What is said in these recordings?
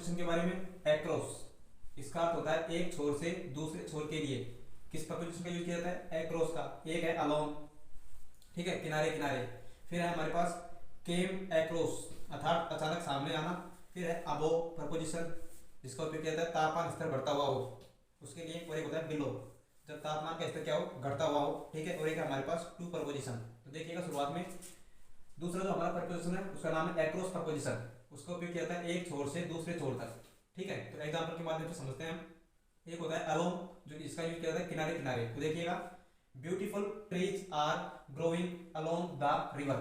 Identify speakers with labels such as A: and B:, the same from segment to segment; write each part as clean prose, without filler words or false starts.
A: Preposition के बारे में, एक्रॉस, इसका अर्थ होता है एक छोर से दूसरे छोर के लिए। किस प्रपोजिशन का यूज किया जाता है? एक्रॉस का। एक है अलोंग, ठीक है, किनारे किनारे। फिर है हमारे पास केम एक्रॉस, अर्थात अचानक सामने आना। फिर है अबोव प्रपोजिशन, जिसका उपयोग किया जाता है तापमान स्तर बढ़ता हुआ हो उसके लिए। और एक होता है बिलो, जब तापमान का स्तर क्या हो? घटता हुआ हो, ठीक है। और एक हमारे पास टू प्रपोजिशन। तो देखिएगा शुरुआत में दूसरा जो हमारा प्रपोजिशन है उसका नाम है एक्रॉस प्रपोजिशन। उसका उपयोग किया जाता है एक छोर से दूसरे छोर तक, ठीक है। तो एग्जांपल के माध्यम से समझते हैं हम। एक होता है अलोंग, जो इसका यूज किया जाता है किनारे किनारे। तो देखिएगा, beautiful trees are growing along the river,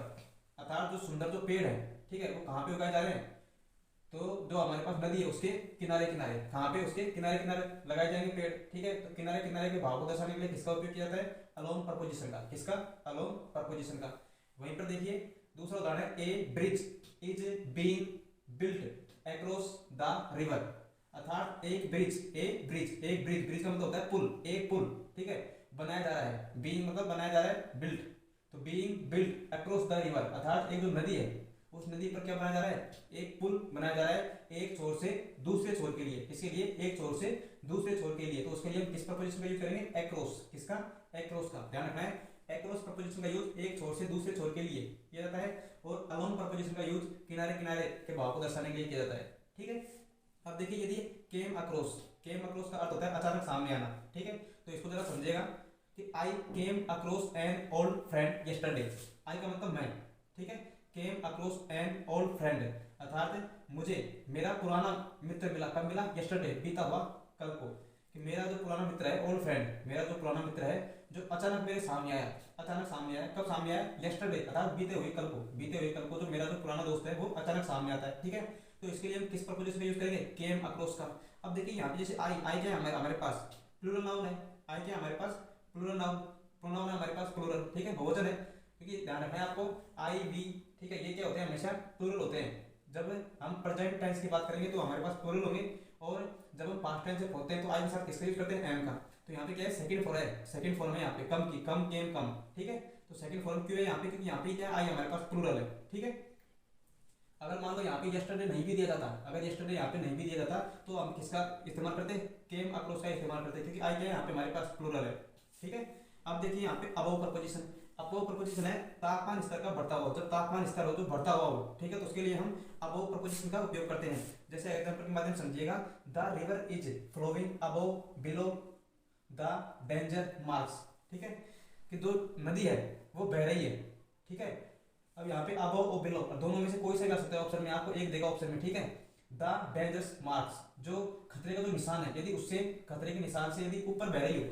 A: अर्थात जो सुंदर जो पेड़ है, ठीक है, वो कहाँ पे उगाए जा रहे हैं? तो जो हमारे पास नदी है उसके किनारे किनारे। कहाँ पे? उसके किनारे किनारे लगाए जाएंगे पेड़, ठीक है। तो किनारे किनारे के भाव को दर्शाने के लिए किसका उपयोग किया जाता है? अलोंग प्रपोजिशन का। किसका? अलोंग प्रपोजिशन का। वहीं पर देखिए दूसरा उदाहरण है, a bridge is being built across the river, अर्थात एक ब्रिज, एक ब्रिज का मतलब होता है पुल, एक पुल, ठीक है, बनाया जा रहा है। बीइंग मतलब बनाया जा रहा है, बिल्ट, तो being built across the river, अर्थात एक जो नदी है उस नदी पर क्या बनाया जा रहा है? एक पुल बनाया जा रहा है एक छोर से दूसरे छोर के लिए। इसके लिए एक छोर से दूसरे छोर के लिए, तो उसके लिए हम किस प्रपोजिशन का यूज करेंगे? एक्रॉस। किसका? एक्रॉस का। ध्यान रखना है, एक्रॉस प्रपोजिशन का यूज एक छोर से दूसरे छोर के लिए किया जाता है, और अलोंग प्रपोजिशन का यूज किनारे किनारे के भाव को दर्शाने के लिए किया जाता है, ठीक है। अब देखिए, यदि केम अक्रॉस, केम अक्रॉस का अर्थ होता है अचानक सामने आना, ठीक है। तो इसको जरा समझिएगा कि I came across an old friend yesterday. I का मतलब मैं, ठीक है। Came across an old friend, अर्थात मुझे मेरा पुराना मित्र मिला। कब मिला? यस्टरडे, बीता हुआ कल को। कि मेरा जो पुराना मित्र है, ओल्ड फ्रेंड, मेरा जो पुराना मित्र है जो अचानक मेरे सामने आया, अचानक सामने आया। कब सामने आया? यस्टरडे, अर्थात बीते हुए कल को, बीते हुए कल को जो मेरा जो पुराना दोस्त है वो अचानक सामने आता है, ठीक है। तो इसके लिए हम किस प्रपोजिशन का यूज करेंगे? केम अक्रॉस का। अब देखिए यहाँ पे जैसे आई क्या है? हमारे पास प्लूरल नाउन है। आई क्या है हमारे पास? प्लूरल नाउन, प्रोनाउन है हमारे पास प्लूरल, ठीक है, बहुवचन है। क्योंकि ध्यान रखना है आपको, आई वी, ठीक है, ये क्या होते हैं? हमेशा प्लूरल होते हैं। जब हम प्रेजेंट टेंस की बात करेंगे तो हमारे पास प्लूरल होंगे, और जब हम पास्ट टेंस से होते हैं तो आई के साथ किसका यूज करते हैं? एम का। तो यहाँ पे क्या है? सेकंड फॉर्म है, सेकंड फॉर्म है यहाँ पे कम की, कम केम कम, ठीक है। तो सेकंड फॉर्म क्यों है यहाँ पे? क्योंकि यहाँ पे क्या है? आई हमारे पास प्लूरल है, ठीक है। अगर मान लो यहाँ पे यस्टरडे नहीं भी दिया जाता, अगर यस्टरडे यहाँ पे नहीं भी दिया जाता तो हम किसका इस्तेमाल करते हैं? केम अक्रॉस का इस्तेमाल करते हैं, क्योंकि आई क्या है यहाँ पे हमारे पास प्लूरल है, ठीक है। अब देखिए यहाँ पे अबव प्रपोजिशन। अबव प्रपोजिशन है तापमान स्तर का बढ़ता हुआ, जब तापमान स्तर हो तो बढ़ता हुआ हो, ठीक है। तो उसके लिए हम अबव प्रपोजिशन का उपयोग करते हैं। जैसे एग्जांपल के माध्यम से समझिएगा, the river is flowing above below the danger marks, ठीक है, कि जो नदी है वो बह रही है, ठीक है। अब यहाँ पे अबव और बिलो, दोनों में से कोई सा भी आ सकता है ऑप्शन में, आपको एक देगा ऑप्शन में, ठीक है। द डेंजरस मार्क्स, जो खतरे का जो निशान है, यदि उससे खतरे के निशान से यदि ऊपर बह रही हो,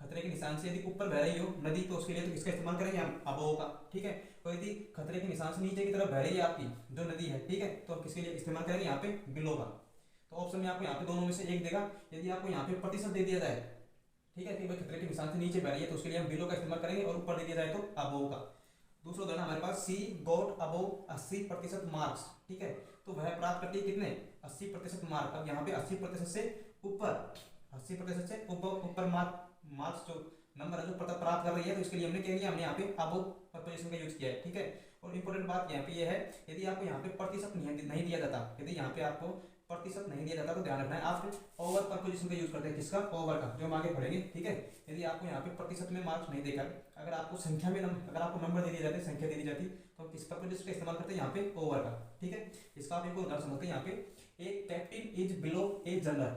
A: खतरे के निशान से यदि ऊपर बह रही हो नदी, तो उसके लिए तो किसका इस्तेमाल करेंगे हम? अबोव का, ठीक है। और यदि खतरे के निशान से नीचे की तरफ बह रही है आपकी जो नदी है, ठीक है, तो हम किसके लिए इस्तेमाल करेंगे यहाँ पे? बिलो का। तो ऑप्शन में आपको यहाँ पे दोनों में से एक देगा। यदि आपको यहाँ पे प्रतिशत दे दिया जाए, ठीक है, कि भाई खतरे के निशान से नीचे बह रही है, तो उसके लिए हम बिलो का इस्तेमाल करेंगे, और ऊपर दे दिया जाए तो अबोव का। दूसरा उदाहरण हमारे पास, सी गॉट अबोव 80% मार्क्स, ठीक है, तो वह प्राप्त करती है कितने? 80% मार्क। अब यहाँ पे 80% से ऊपर, 80% से ऊपर मार्क्स जो नंबर है जो प्राप्त कर रही है, तो इसके लिए हमने क्या किया? हमने यहाँ पे अबोव प्रपोजिशन का यूज किया है, ठीक है। और इंपॉर्टेंट बात यहाँ पे ये है, यदि आपको यहाँ पे प्रतिशत नहीं दिया जाता, यदि यहाँ पे आपको प्रतिशत नहीं दिया जाता, तो ध्यान रखना है आप ओवर प्रपोजिशन का यूज करते हैं। किसका? ओवर का, जो हम आगे पढ़ेंगे, ठीक है। यदि आपको यहाँ पे प्रतिशत में मार्क्स नहीं देकर, अगर आपको संख्या में अगर आपको नंबर दे दिए जाते, संख्या दे दी जाती, तो हम किस प्रपोजिशन का इस्तेमाल करते हैं? यहाँ पे ओवर का, ठीक है। इसका आप एक उदाहरण समझते हैं। यहाँ पे एक captain is below a general,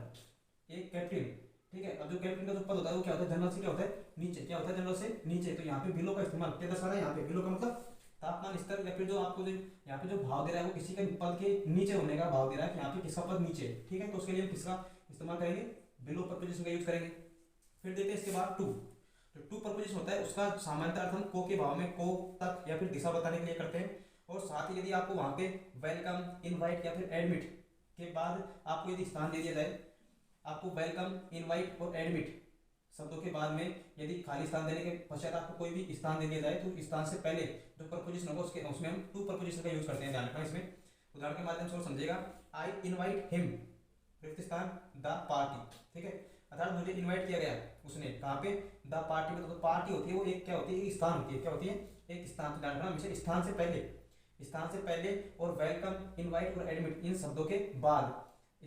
A: एक कैप्टन, ठीक है। अब जो कैप्टन का जो पद होता है वो क्या होता है? जनरल से क्या होता है? नीचे। क्या होता है? जनरल से नीचे। तो यहाँ पे बिलो का इस्तेमाल क्या दर्शा रहा है? यहाँ पे बिलो का मतलब तापमान स्तर, या फिर जो आपको जो यहाँ पे जो भाव दे रहा है वो किसी के पद के नीचे होने का भाव दे रहा है, कि यहाँ पे किसका पद नीचे, ठीक है। तो उसके लिए हम किसका इस्तेमाल करेंगे? बिलो प्रपोजिशन का यूज करेंगे। फिर देखते हैं इसके बाद टू। तो टू प्रपोजिशन होता है, उसका सामान्यतः अर्थ हम को के भाव में को तक या फिर दिशा बताने के लिए करते हैं। और साथ ही यदि आपको वहाँ पे वेलकम, इनवाइट या फिर एडमिट के बाद आपको यदि स्थान दे दिया जाए, आपको वेलकम, इनवाइट और एडमिट शब्दों के बाद में यदि खाली स्थान देने के पश्चात आपको कोई भी स्थान दे दिया जाए, तो स्थान से पहले जो प्रपोजिशन होगा उसमें हम टू प्रपोजिशन का यूज करते हैं। ध्यान रखना इसमें। उदाहरण के माध्यम से समझिएगा, आई इनवाइट हिम, प्रयुक्त स्थान द पार्टी, ठीक है, अर्थात मुझे इनवाइट किया गया उसने, कहाँ पे? द पार्टी में। तो पार्टी होती है वो एक क्या होती है? एक स्थान होती है। क्या होती है? एक स्थान। ध्यान रखना हमेशा स्थान से पहले, स्थान से पहले, और वेलकम, इनवाइट और एडमिट इन शब्दों के बाद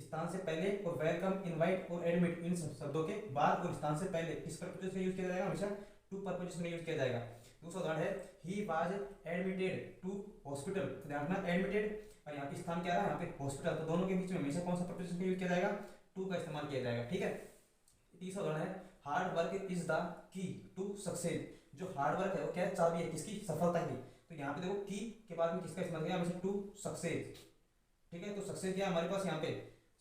A: स्थान से पहले और वेलकम, इनवाइट और एडमिट इन शब्दों के बाद और स्थान से पहले किस प्रपोजिशन का यूज किया जाएगा? हमेशा टू प्रपोजिशन का यूज किया जाएगा। दूसरा उदाहरण है he was admitted to hospital. ध्यान रखना एडमिटेड और यहाँ पे स्थान क्या रहा है? यहाँ पे हॉस्पिटल। तो दोनों के बीच में हमेशा कौन सा प्रपोजिशन का यूज किया जाएगा? टू का इस्तेमाल किया जाएगा। ठीक है। तीसरा उदाहरण है hard work is the key to success. जो हार्ड वर्क है वो क्या है? चाबी है किसकी? सफलता की। तो यहाँ पे देखो की के बाद में किसका इस्तेमाल किया? हमेशा टू सक्सेस। ठीक है। तो सक्सेस क्या है हमारे पास? यहाँ पे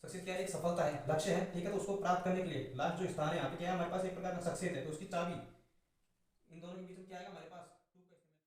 A: सक्सेस क्या है? एक सफलता है, लक्ष्य है। ठीक है। तो उसको प्राप्त करने के लिए लास्ट जो स्थान है यहाँ पे क्या है हमारे पास? एक प्रकार का सक्सेस है। तो उसकी चाबी इन दोनों के बीच में क्या आएगा हमारे पास?